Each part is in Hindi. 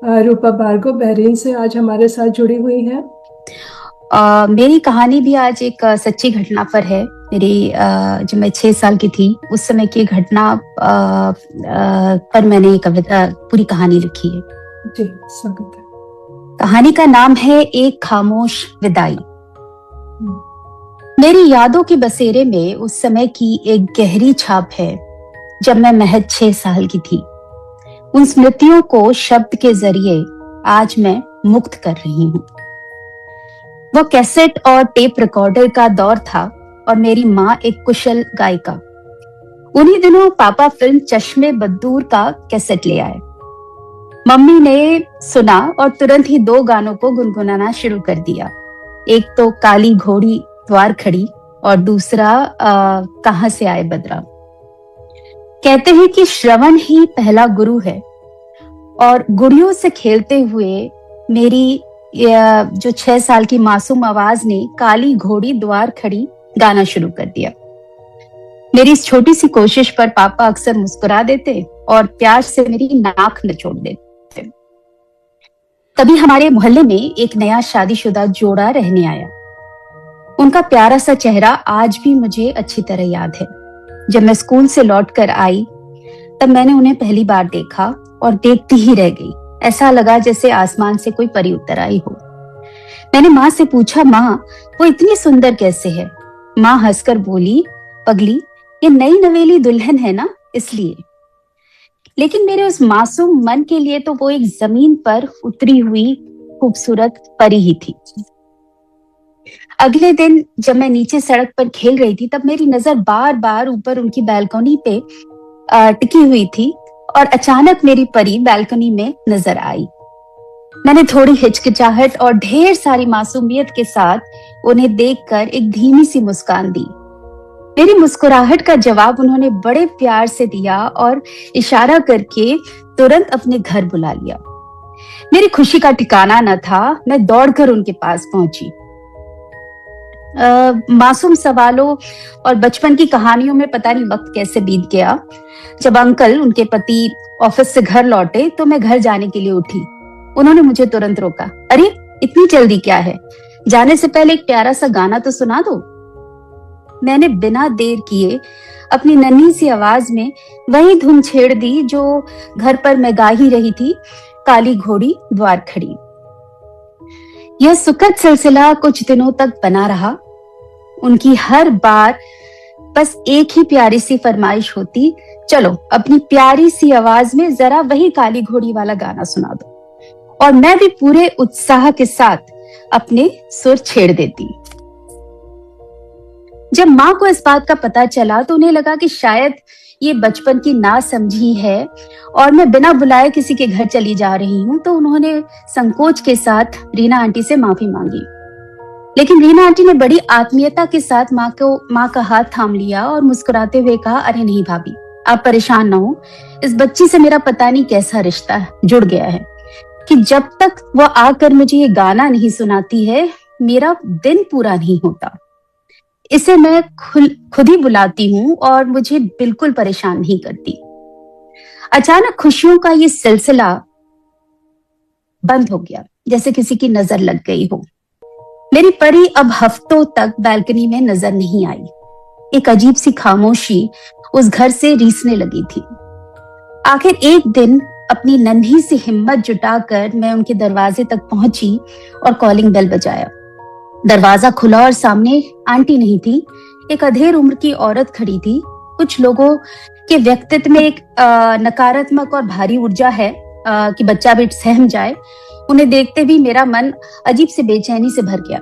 रूपा भार्गव बहरीन से आज हमारे साथ जुड़ी हुई है। मेरी कहानी भी आज एक सच्ची घटना पर है। मेरी जब मैं 6 साल की थी उस समय की घटना पर मैंने ये कविता पूरी कहानी लिखी है। जी, स्वागत है। कहानी का नाम है एक खामोश विदाई। मेरी यादों के बसेरे में उस समय की एक गहरी छाप है जब मैं महज 6 साल की थी। उन स्मृतियों को शब्द के जरिए आज मैं मुक्त कर रही हूँ। वो कैसेट और टेप रिकॉर्डर का दौर था और मेरी माँ एक कुशल गायिका। उन्हीं दिनों पापा फिल्म चश्मे बद्दूर का कैसेट ले आए। मम्मी ने सुना और तुरंत ही 2 गानों को गुनगुनाना शुरू कर दिया। एक तो काली घोड़ी द्वार खड़ी और दूसरा कहां से आए बदरा। कहते हैं कि श्रवण ही पहला गुरु है और गुड़ियों से खेलते हुए मेरी जो 6 साल की मासूम आवाज ने काली घोड़ी द्वार खड़ी गाना शुरू कर दिया। मेरी इस छोटी सी कोशिश पर पापा अक्सर मुस्कुरा देते और प्यार से मेरी नाक नचोड़ देते। तभी हमारे मोहल्ले में एक नया शादीशुदा जोड़ा रहने आया। उनका प्यारा सा चेहरा आज भी मुझे अच्छी तरह याद है। जब मैं स्कूल से लौटकर आई तब मैंने उन्हें पहली बार देखा और देखती ही रह गई। ऐसा लगा जैसे आसमान से कोई परी उतर आई हो। मैंने माँ से पूछा, माँ वो इतनी सुंदर कैसे है? माँ हंसकर बोली, पगली ये नई नवेली दुल्हन है ना, इसलिए। लेकिन मेरे उस मासूम मन के लिए तो वो एक जमीन पर उतरी हुई खूबसूरत परी ही थी। अगले दिन जब मैं नीचे सड़क पर खेल रही थी तब मेरी नजर बार बार ऊपर उनकी बालकनी पे टिकी हुई थी और अचानक मेरी परी बालकनी में नजर आई। मैंने थोड़ी हिचकिचाहट और ढेर सारी मासूमियत के साथ उन्हें देखकर एक धीमी सी मुस्कान दी। मेरी मुस्कुराहट का जवाब उन्होंने बड़े प्यार से दिया और इशारा करके तुरंत अपने घर बुला लिया। मेरी खुशी का ठिकाना न था। मैं दौड़कर उनके पास पहुंची। मासूम सवालों और बचपन की कहानियों में पता नहीं वक्त कैसे बीत गया। जब अंकल उनके पति ऑफिस से घर लौटे तो मैं घर जाने के लिए उठी। उन्होंने मुझे तुरंत रोका। अरे इतनी जल्दी क्या है? जाने से पहले एक प्यारा सा गाना तो सुना दो। मैंने बिना देर किए अपनी नन्ही सी आवाज में वही धुन छेड़ दी जो घर पर मैं गा ही रही थी, काली घोड़ी द्वार खड़ी। यह सुखद सिलसिला कुछ दिनों तक बना रहा। उनकी हर बार बस एक ही प्यारी सी फरमाइश होती, चलो अपनी प्यारी सी आवाज में जरा वही काली घोड़ी वाला गाना सुना दो, और मैं भी पूरे उत्साह के साथ अपने सुर छेड़ देती। जब माँ को इस बात का पता चला तो उन्हें लगा कि शायद ये बचपन की नासमझी है और मैं बिना बुलाए किसी के घर चली जा रही हूँ, तो उन्होंने संकोच के साथ रीना आंटी से माफी मांगी। लेकिन रीना आंटी ने बड़ी आत्मीयता के साथ माँ का हाथ थाम लिया और मुस्कुराते हुए कहा, अरे नहीं भाभी, आप परेशान ना हो। इस बच्ची से मेरा पता नहीं कैसा रिश्ता जुड़ गया है कि जब तक वो आकर मुझे ये गाना नहीं सुनाती है मेरा दिन पूरा नहीं होता। इसे मैं खुद ही बुलाती हूँ और मुझे बिल्कुल परेशान नहीं करती। अचानक खुशियों का ये सिलसिला बंद हो गया, जैसे किसी की नजर लग गई हो। मेरी परी अब हफ्तों तक बालकनी में नजर नहीं आई। एक अजीब सी खामोशी उस घर से रीसने लगी थी। आखिर एक दिन अपनी नन्ही सी हिम्मत जुटाकर मैं उनके दरवाजे तक पहुंची और कॉलिंग बेल बजाया। दरवाजा खुला और सामने आंटी नहीं थी, एक अधेड़ उम्र की औरत खड़ी थी। कुछ लोगों के व्यक्तित्व में एक नकारात्मक और भारी ऊर्जा है कि बच्चा भी सहम जाए। उन्हें देखते भी मेरा मन अजीब से बेचैनी से भर गया।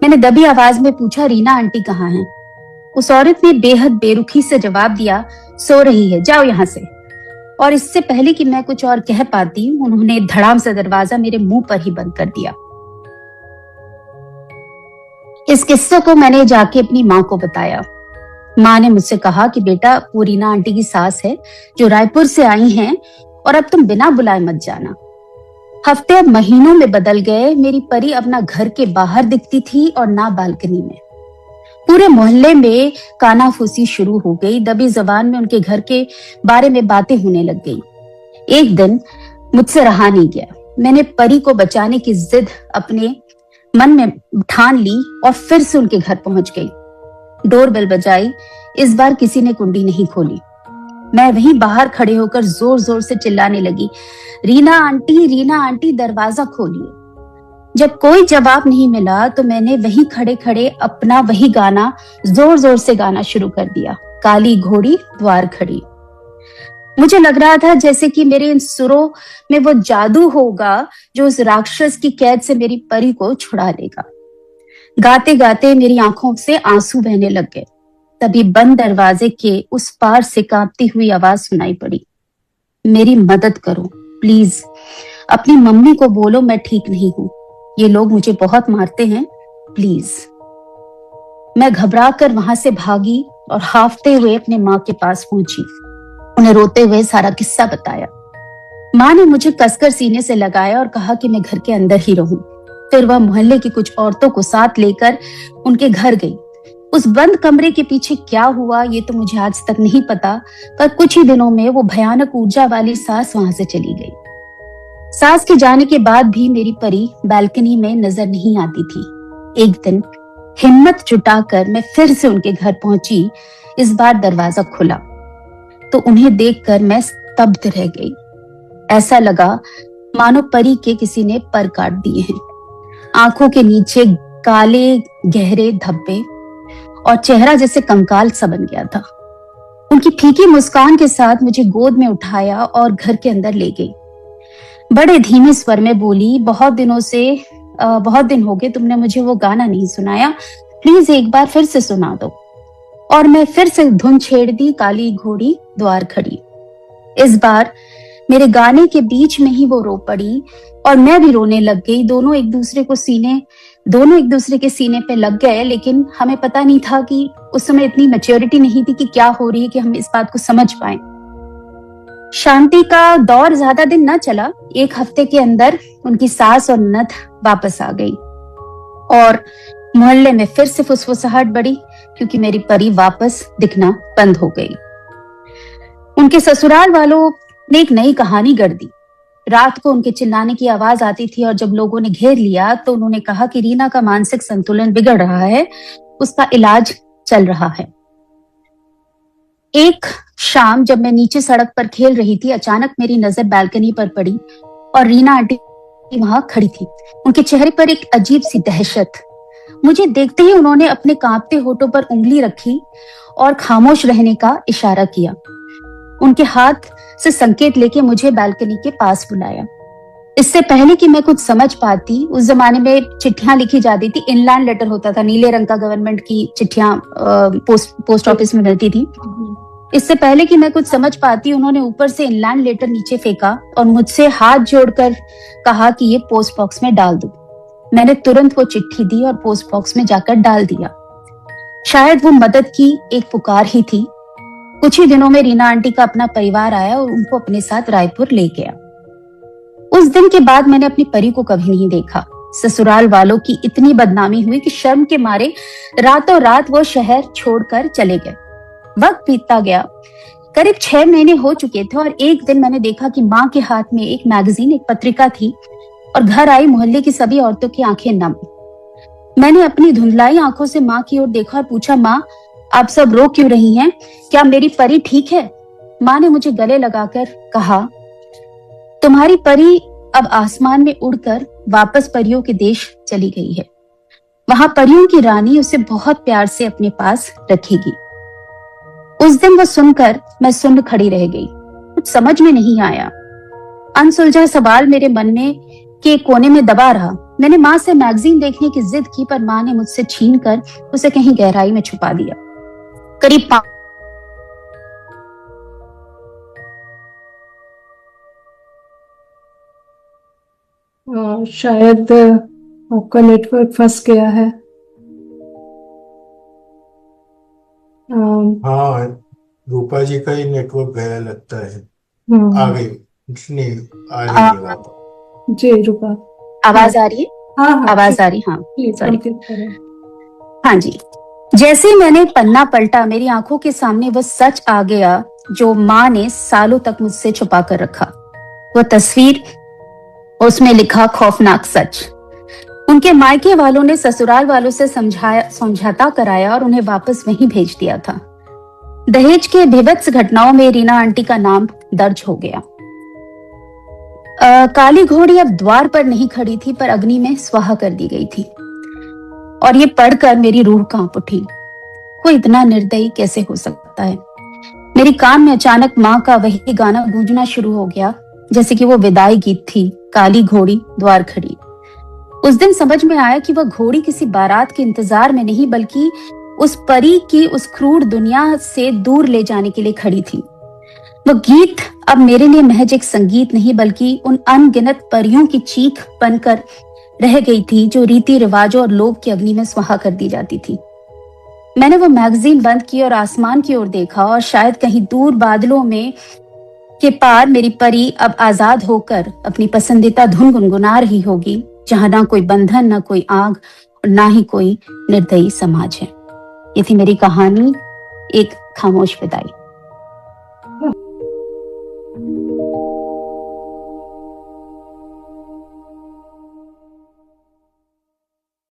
मैंने दबी आवाज में पूछा, रीना आंटी कहाँ हैं? उस औरत ने बेहद बेरुखी से जवाब दिया, सो रही है, जाओ यहाँ से। और इससे पहले कि मैं कुछ और कह पाती उन्होंने धड़ाम से दरवाजा मेरे मुंह पर ही बंद कर दिया। इस किस्से को मैंने जाके अपनी माँ को बताया। माँ ने मुझसे कहा कि बेटा, वो रीना आंटी की सास है जो रायपुर से आई हैं और अब तुम बिना बुलाए मत जाना। हफ्ते अब महीनों में बदल गए। मेरी परी अब ना घर के बाहर दिखती थी और ना बालकनी में। पूरे मोहल्ले में कानाफूसी शुरू हो गई। दबी जबान में उनके घर के बारे में बातें होने लग गई। एक दिन मुझसे रहा नहीं गया। मैंने परी को बचाने की जिद अपने मन में ठान ली और फिर से उनके घर पहुंच गई। डोरबेल बजाई। इस बार किसी ने कुंडी नहीं खोली। मैं वहीं बाहर खड़े होकर जोर जोर से चिल्लाने लगी, रीना आंटी दरवाजा खोलिए। जब कोई जवाब नहीं मिला तो मैंने वहीं खड़े खड़े अपना वही गाना जोर जोर से गाना शुरू कर दिया, काली घोड़ी द्वार खड़ी। मुझे लग रहा था जैसे कि मेरे इन सुरों में वो जादू होगा जो उस राक्षस की कैद से मेरी परी को छुड़ा लेगा। गाते गाते मेरी आंखों से आंसू बहने लग गए। तभी बंद दरवाजे के उस पार से कांपती हुई आवाज सुनाई पड़ी, मेरी मदद करो प्लीज, अपनी मम्मी को बोलो मैं ठीक नहीं हूं, ये लोग मुझे बहुत मारते हैं, प्लीज। मैं घबरा कर वहां से भागी और हाफते हुए अपने माँ के पास पहुंची। उन्हें रोते हुए सारा किस्सा बताया। माँ ने मुझे कसकर सीने से लगाया और कहा कि मैं घर के अंदर ही रहूं। फिर वह मोहल्ले की कुछ औरतों को साथ लेकर उनके घर गई। उस बंद कमरे के पीछे क्या हुआ ये तो मुझे आज तक नहीं पता, पर कुछ ही दिनों में वो भयानक ऊर्जा वाली सास वहां से चली गई। सास के जाने के बाद भी मेरी परी बालकनी में नजर नहीं आती थी। एक दिन हिम्मत जुटाकर मैं फिर से उनके घर पहुंची। इस बार दरवाजा खुला तो उन्हें देखकर मैं स्तब्ध रह गई। ऐसा लगा मानो परी के किसी ने पर काट दिए हैं। आंखों के नीचे काले गहरे धब्बे और चेहरा जैसे कंकाल सा बन गया था। उनकी फीकी मुस्कान के साथ मुझे गोद में उठाया और घर के अंदर ले गई। बड़े धीमे स्वर में बोली, बहुत दिन हो गए तुमने मुझे वो गाना नहीं सुनाया, प्लीज एक बार फिर से सुना दो। और मैं फिर से धुन छेड़ दी, काली घोड़ी द्वार खड़ी। इस बार मेरे गाने के बीच में ही वो रो पड़ी और मैं भी रोने लग गई। दोनों एक दूसरे के सीने पे लग गए, लेकिन हमें पता नहीं था कि उस समय इतनी मैच्योरिटी नहीं थी कि क्या हो रही है कि हम इस बात को समझ पाए। शांति का दौर ज्यादा दिन न चला। 1 हफ्ते के अंदर उनकी सास और ननद वापस आ गई और मोहल्ले में फिर से फुसफुसाहट बढ़ी क्योंकि मेरी परी वापस दिखना बंद हो गई। उनके ससुराल वालों ने एक नई कहानी गढ़ दी। रात को उनके चिल्लाने की आवाज आती थी और जब लोगों ने घेर लिया तो उन्होंने कहा कि रीना का मानसिक संतुलन बिगड़ रहा है, उसका इलाज चल रहा है। एक शाम जब मैं नीचे सड़क पर खेल रही थी, अचानक मेरी नजर बालकनी पर पड़ी और रीना आंटी वहां खड़ी थी। उनके चेहरे पर एक अजीब सी दहशत। मुझे देखते ही उन्होंने अपने कांपते होठों पर उंगली रखी और खामोश रहने का इशारा किया। उनके हाथ से संकेत लेके मुझे बालकनी के पास बुलाया। इससे पहले कि मैं कुछ समझ पाती, उस जमाने में चिट्ठियां लिखी जाती थी, इनलैंड लेटर होता था, नीले रंग का गवर्नमेंट की चिट्ठियां पोस्ट ऑफिस में मिलती थी। इससे पहले कि मैं कुछ समझ पाती, उन्होंने ऊपर से इनलैंड लेटर नीचे फेंका और मुझसे हाथ जोड़कर कहा कि ये पोस्ट बॉक्स में डाल दो। मैंने तुरंत वो चिट्ठी दी और पोस्ट बॉक्स में जाकर डाल दिया। शायद वो मदद की एक पुकार ही थी। कुछ ही दिनों में रीना आंटी का अपना परिवार आया और उनको अपने साथ रायपुर ले गया। उस दिन के बाद मैंने अपनी परी को कभी नहीं देखा। ससुराल वालों की इतनी बदनामी हुई कि शर्म के मारे रातों रात वो शहर छोड़कर चले गए। वक्त बीतता गया। करीब 6 महीने हो चुके थे और एक दिन मैंने देखा कि माँ के हाथ में एक मैगजीन, एक पत्रिका थी और घर आई मोहल्ले की सभी औरतों की आंखें नम। मैंने अपनी धुंधलाई आंखों से माँ की ओर देखा और पूछा, माँ आप सब रो क्यों रही हैं? क्या मेरी परी ठीक है? माँ ने मुझे गले लगाकर कहा, तुम्हारी परी अब आसमान में उड़कर वापस परियों के देश चली गई है। वहां परियों की रानी उसे बहुत प्यार से अपने पास रखेगी। उस दिन वो सुनकर मैं सुन्न खड़ी रह गई। कुछ समझ में नहीं आया। अनसुलझा सवाल मेरे मन में के कोने में दबा रहा। मैंने माँ से मैगजीन देखने की जिद की, पर माँ ने मुझसे छीनकर उसे कहीं गहराई में छुपा दिया। करीब शायद आपका नेटवर्क फंस गया है। हाँ, रूपा जी का ही नेटवर्क गया लगता है। आ गई नहीं, आ रही है वापस। जी रूपा, आवाज आ रही है? हाँ आवाज आ रही, हाँ प्लीज सॉरी। कंप्लीट करें। हाँ जी। जैसे ही मैंने पन्ना पलटा, मेरी आंखों के सामने वो सच आ गया जो माँ ने सालों तक मुझसे छुपा कर रखा। वो तस्वीर, उसमें लिखा खौफनाक सच। उनके मायके वालों ने ससुराल वालों से समझाता कराया और उन्हें वापस वहीं भेज दिया था। दहेज के भीभत्स घटनाओं में रीना आंटी का नाम दर्ज हो गया। काली घोड़ी अब द्वार पर नहीं खड़ी थी, पर अग्नि में स्वाहा कर दी गई थी। और ये पढ़कर मेरी रूह कांप उठी। कोई इतना निर्दयी कैसे हो सकता है? मेरी कान में अचानक माँ का वही गाना गूंजना शुरू हो गया, जैसे कि वो विदाई गीत थी, काली घोड़ी द्वार खड़ी। उस दिन समझ में आया कि वह घोड़ी किसी बारात के इंतजार में नहीं, बल्कि उस परी की उस क्रूर दुनिया से दूर ले जाने के लिए खड़ी थी। वो गीत अब मेरे लिए महज एक संगीत नहीं, बल्कि उन अनगिनत परियों की चीख बनकर रह गई थी जो रीति रिवाजों और लोभ की अग्नि में स्वाहा कर दी जाती थी। मैंने वो मैगजीन बंद की और आसमान की ओर देखा, और शायद कहीं दूर बादलों में के पार मेरी परी अब आजाद होकर अपनी पसंदीदा धुन गुनगुना रही होगी, जहां ना कोई बंधन, ना कोई आग और ना ही कोई निर्दयी समाज है। ये थी मेरी कहानी, एक खामोश विदाई।